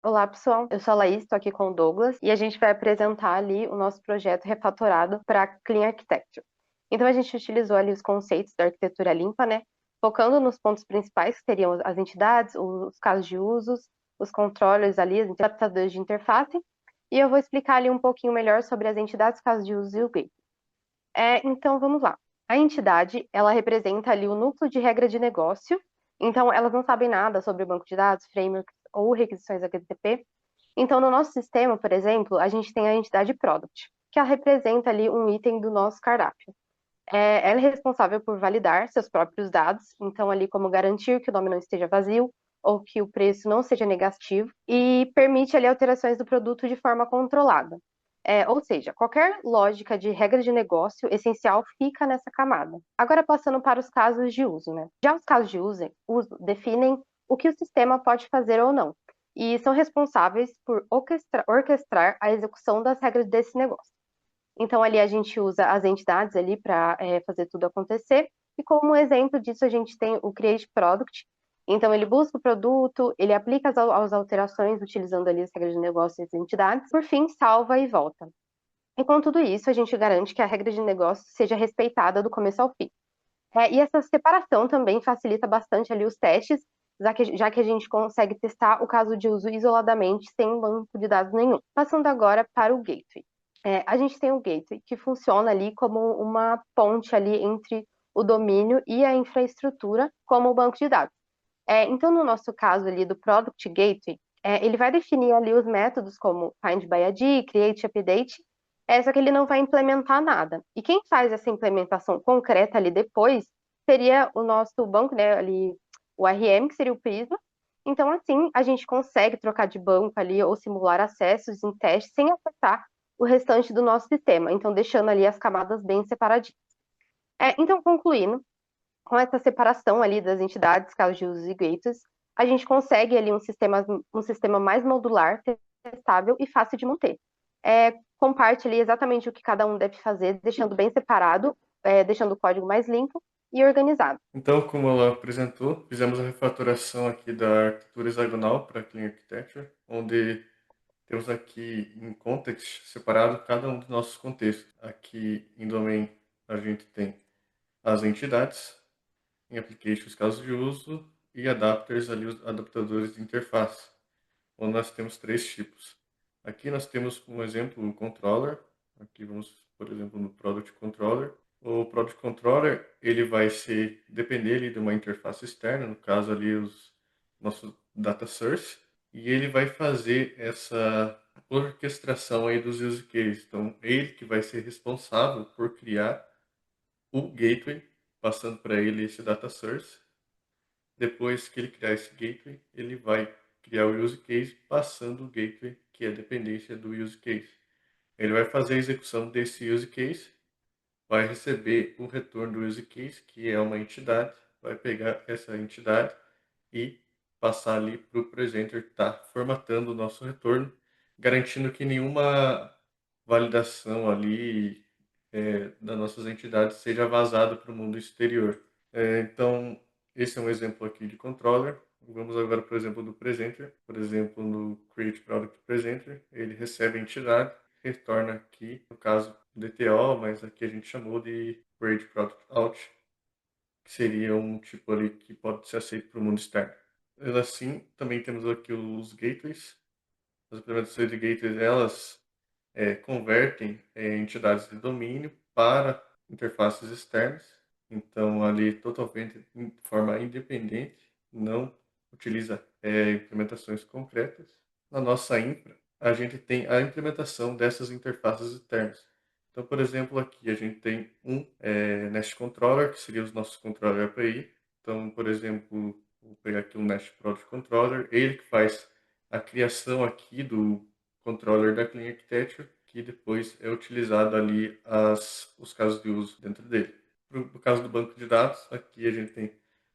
Olá, pessoal. Eu sou a Laís, estou aqui com o Douglas e a gente vai apresentar ali o nosso projeto refatorado para Clean Architecture. Então, a gente utilizou ali os conceitos da arquitetura limpa, né? Focando nos pontos principais, que seriam as entidades, os casos de usos, os controllers ali, os adaptadores de interface. E eu vou explicar ali um pouquinho melhor sobre as entidades, casos de uso e o gateway. Então, vamos lá. A entidade, ela representa ali o núcleo de regra de negócio. Então, elas não sabem nada sobre o banco de dados, frameworks ou requisições HTTP. Então, no nosso sistema, por exemplo, a gente tem a entidade Product, que ela representa ali um item do nosso cardápio. Ela é responsável por validar seus próprios dados, então ali como garantir que o nome não esteja vazio ou que o preço não seja negativo e permite ali alterações do produto de forma controlada. Ou seja, qualquer lógica de regra de negócio essencial fica nessa camada. Agora passando para os casos de uso, né? Já os casos de uso definem o que o sistema pode fazer ou não, e são responsáveis por orquestrar a execução das regras desse negócio. Então, ali a gente usa as entidades ali para fazer tudo acontecer. E como exemplo disso, a gente tem o Create Product. Então, ele busca o produto, ele aplica as alterações utilizando ali as regras de negócio e as entidades. Por fim, salva e volta. E com tudo isso, a gente garante que a regra de negócio seja respeitada do começo ao fim. E essa separação também facilita bastante ali os testes, já que a gente consegue testar o caso de uso isoladamente, sem um banco de dados nenhum. Passando agora para o gateway. A gente tem o gateway, que funciona ali como uma ponte ali entre o domínio e a infraestrutura, como o banco de dados. Então, no nosso caso ali do Product Gateway, ele vai definir ali os métodos como Find by ID, Create Update, só que ele não vai implementar nada. E quem faz essa implementação concreta ali depois seria o nosso banco, né, ali, o RM, que seria o Prisma. Então, assim, a gente consegue trocar de banco ali ou simular acessos em teste sem afetar o restante do nosso sistema, então deixando ali as camadas bem separadinhas. Então, concluindo, com essa separação ali das entidades, casos de usos e gateways, a gente consegue ali um sistema mais modular, testável e fácil de manter. Comparte ali exatamente o que cada um deve fazer, deixando bem separado, deixando o código mais limpo e organizado. Então, como ela apresentou, fizemos a refatoração aqui da arquitetura hexagonal para Clean Architecture, onde temos aqui em context separado cada um dos nossos contextos. Aqui em domain a gente tem as entidades, em applications casos de uso e adapters ali os adaptadores de interface, onde nós temos três tipos. Aqui nós temos como exemplo o controller. Aqui vamos, por exemplo, no product controller. O Product Controller, ele vai depender ali de uma interface externa, no caso ali nosso data source, e ele vai fazer essa orquestração aí dos use cases. Então, ele que vai ser responsável por criar o gateway, passando para ele esse data source. Depois que ele criar esse gateway, ele vai criar o use case, passando o gateway, que é a dependência do use case. Ele vai fazer a execução desse use case, vai receber o retorno do use case, que é uma entidade, vai pegar essa entidade e passar ali para o presenter que está formatando o nosso retorno, garantindo que nenhuma validação ali das nossas entidades seja vazada para o mundo exterior. Então, esse é um exemplo aqui de controller. Vamos agora, por exemplo, do presenter. Por exemplo, no Create Product Presenter, ele recebe a entidade, retorna aqui, no caso, DTO, mas aqui a gente chamou de Create Product Out, que seria um tipo ali que pode ser aceito para o mundo externo. Assim, também temos aqui os gateways. As implementações de gateways, elas convertem entidades de domínio para interfaces externas. Então, ali totalmente de forma independente, não utiliza implementações concretas. Na nossa infra, a gente tem a implementação dessas interfaces externas. Então, por exemplo, aqui a gente tem um Nest Controller, que seria os nossos controller API. Então, por exemplo, vou pegar aqui um Nest Product Controller, ele que faz a criação aqui do controller da Clean Architecture, que depois é utilizado ali os casos de uso dentro dele. No caso do banco de dados, aqui a gente tem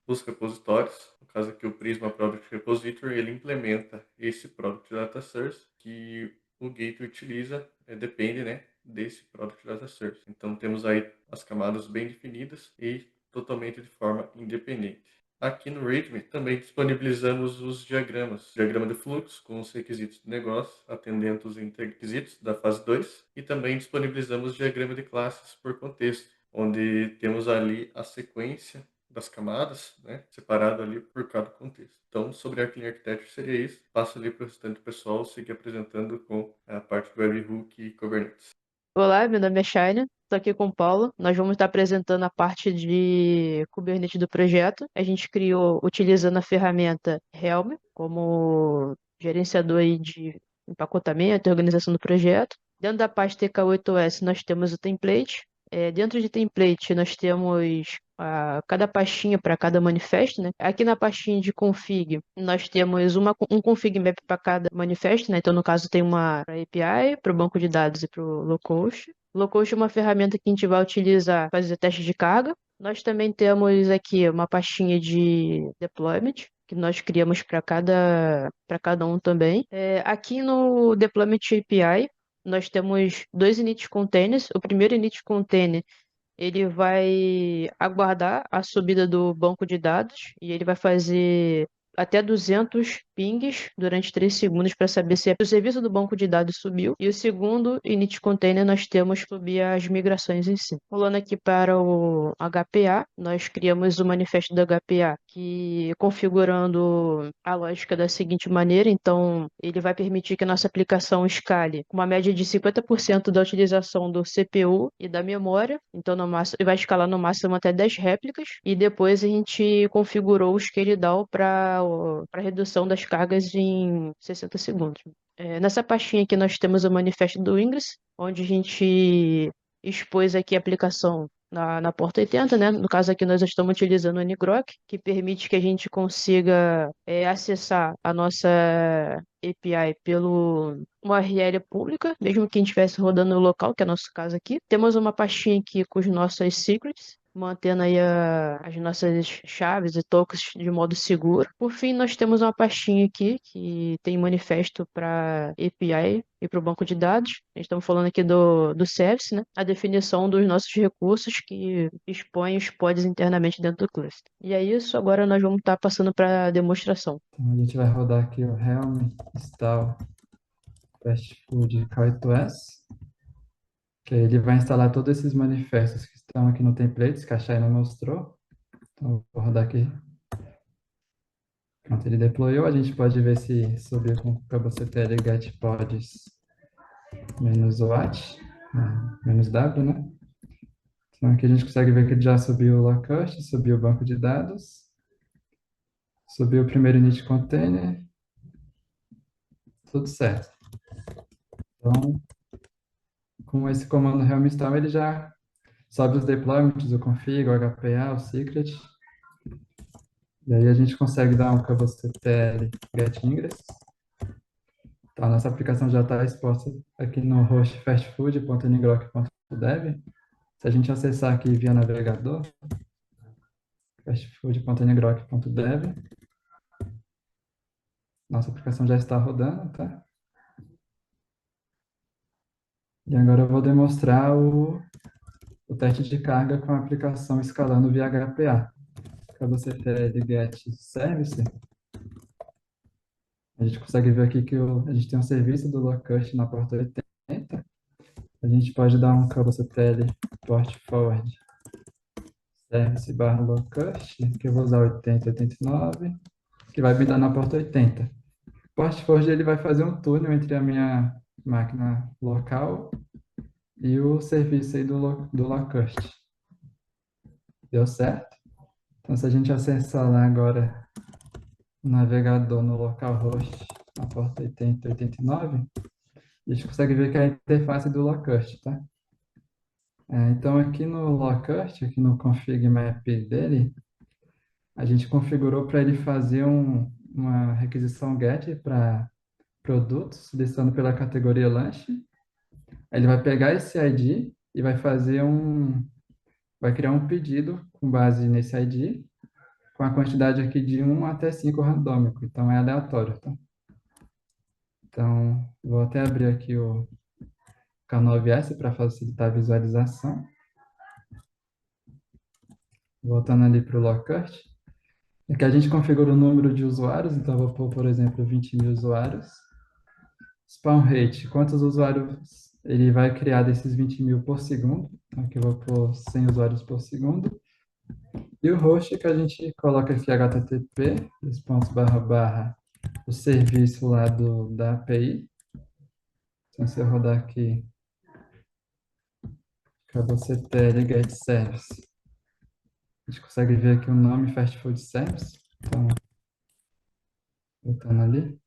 os repositórios. No caso aqui, o Prisma Product Repository, ele implementa esse Product Data Source que o gateway utiliza, depende, né, desse Product Data Source. Então, temos aí as camadas bem definidas e totalmente de forma independente. Aqui no README também disponibilizamos os diagramas. Diagrama de fluxo com os requisitos do negócio, atendendo os requisitos da fase 2. E também disponibilizamos diagrama de classes por contexto, onde temos ali a sequência das camadas, né, separado ali por cada contexto. Então, sobre a Clean Architecture seria isso. Passo ali para o restante do pessoal seguir apresentando com a parte do Webhook e Kubernetes. Olá, meu nome é Shaina, estou aqui com o Paulo. Nós vamos estar apresentando a parte de Kubernetes do projeto. A gente criou utilizando a ferramenta Helm como gerenciador aí de empacotamento e organização do projeto. Dentro da pasta TK8S nós temos o template. Dentro de template nós temos cada pastinha para cada manifesto, né? Aqui na pastinha de config nós temos um config map para cada manifesto, né? Então no caso tem uma pra API, para o banco de dados e para o localhost. Localhost é uma ferramenta que a gente vai utilizar para fazer teste de carga. Nós também temos aqui uma pastinha de deployment, que nós criamos para cada um também. Aqui no Deployment API, nós temos dois init containers. O primeiro init container ele vai aguardar a subida do banco de dados e ele vai fazer até 200 pings durante 3 segundos para saber se o serviço do banco de dados subiu. E o segundo init container nós temos que subir as migrações em si. Pulando aqui para o HPA, nós criamos o manifesto do HPA que configurando a lógica da seguinte maneira, então ele vai permitir que a nossa aplicação escale com uma média de 50% da utilização do CPU e da memória, então no máximo, vai escalar no máximo até 10 réplicas, e depois a gente configurou o scale down para redução das cargas em 60 segundos. Nessa pastinha aqui nós temos o manifesto do Ingress, onde a gente expôs aqui a aplicação na porta 80, né? No caso aqui nós estamos utilizando o ngrok, que permite que a gente consiga acessar a nossa API pelo uma URL pública, mesmo que a gente estivesse rodando no local, que é o nosso caso aqui. Temos uma pastinha aqui com os nossos secrets, mantendo aí as nossas chaves e tokens de modo seguro. Por fim, nós temos uma pastinha aqui que tem manifesto para API e para o banco de dados. A gente estamos falando aqui do service, né? A definição dos nossos recursos que expõe os pods internamente dentro do cluster. E é isso, agora nós vamos estar passando para a demonstração. Então, a gente vai rodar aqui o Helm install fast food K8s, que aí ele vai instalar todos esses manifestos que estão aqui no templates que a Shayna mostrou. Então, vou rodar aqui. Pronto, ele deployou. A gente pode ver se subiu com o kubectl get pods -watch, -w, né? Então, aqui a gente consegue ver que ele já subiu o locust, subiu o banco de dados, subiu o primeiro init container, tudo certo. Então, com esse comando helm install, ele já sobe os deployments, o config, o HPA, o secret. E aí a gente consegue dar um kubectl get ingress. Então, a nossa aplicação já está exposta aqui no host fastfood.ngrok.dev. Se a gente acessar aqui via navegador, fastfood.ngrok.dev, nossa aplicação já está rodando, tá? E agora eu vou demonstrar o teste de carga com a aplicação escalando via HPA. Kubectl get service. A gente consegue ver aqui que a gente tem um serviço do locust na porta 80. A gente pode dar um kubectl port forward service barra locust, que eu vou usar 8089, que vai me dar na porta 80. O port forward ele vai fazer um túnel entre a minha máquina local e o serviço aí do locust. Deu certo? Então, se a gente acessar lá agora o navegador no localhost, na porta 8089, a gente consegue ver que é a interface do locust, tá? Então, aqui no locust, aqui no config map dele, a gente configurou para ele fazer uma requisição GET para produtos, listando pela categoria lanche. Aí ele vai pegar esse ID e vai criar um pedido com base nesse ID, com a quantidade aqui de 1 até 5 randômico, então é aleatório, tá? Então, vou até abrir aqui o K9S para facilitar a visualização. Voltando ali para o locust. Aqui a gente configura o número de usuários, então eu vou pôr, por exemplo, 20.000 usuários. Spawn rate, quantos usuários ele vai criar desses 20.000 por segundo. Então, aqui eu vou pôr 100 usuários por segundo. E o host que a gente coloca aqui HTTP, dois pontos, barra, barra, o serviço lá da API. Então, se eu rodar aqui, KBCTL get service, a gente consegue ver aqui o nome Fast Food Service. Então, voltando ali,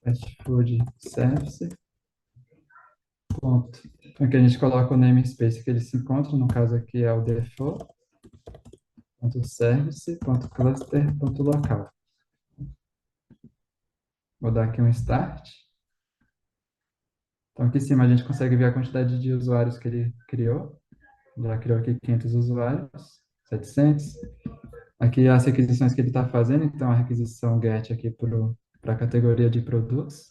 Fast Food Service. Ponto. Então aqui a gente coloca o namespace que ele se encontra, no caso aqui é o default, ponto service, ponto cluster, ponto local. Vou dar aqui um start. Então aqui em cima a gente consegue ver a quantidade de usuários que ele criou. Já criou aqui 500 usuários, 700. Aqui as requisições que ele está fazendo, então a requisição get aqui para a categoria de produtos,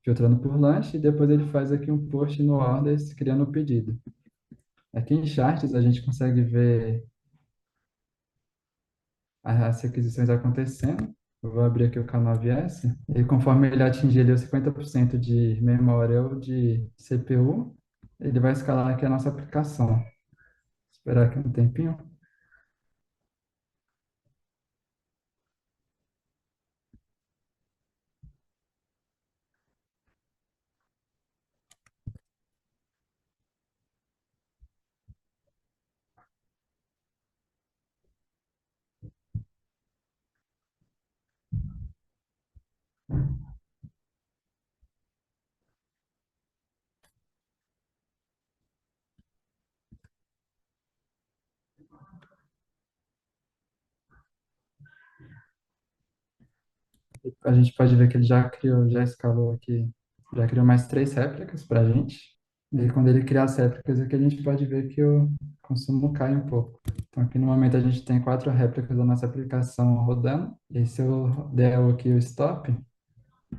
filtrando por lanche, e depois ele faz aqui um post no orders, criando o pedido. Aqui em charts a gente consegue ver as requisições acontecendo. Eu vou abrir aqui o canal VS, e conforme ele atingir ali os 50% de memória ou de CPU, ele vai escalar aqui a nossa aplicação. Esperar aqui um tempinho. A gente pode ver que ele já criou, já escalou aqui, já criou mais 3 réplicas para a gente. E aí, quando ele criar as réplicas aqui, a gente pode ver que o consumo cai um pouco. Então, aqui no momento a gente tem 4 réplicas da nossa aplicação rodando. E aí, se eu der aqui o stop,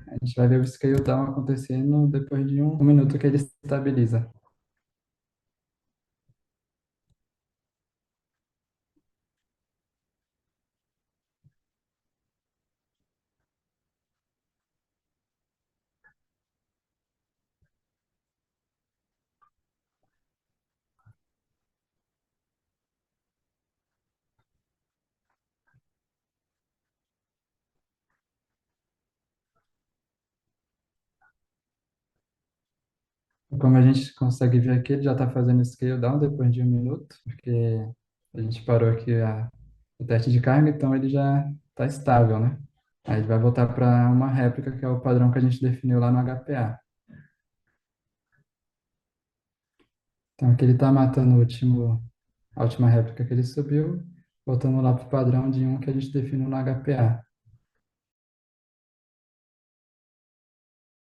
a gente vai ver o scale down acontecendo depois de um minuto que ele estabiliza. Como a gente consegue ver aqui, ele já está fazendo scale down depois de um minuto, porque a gente parou aqui o teste de carga, então ele já está estável, né? Aí ele vai voltar para uma réplica, que é o padrão que a gente definiu lá no HPA. Então aqui ele está matando a última réplica que ele subiu, voltando lá para o padrão de um que a gente definiu no HPA.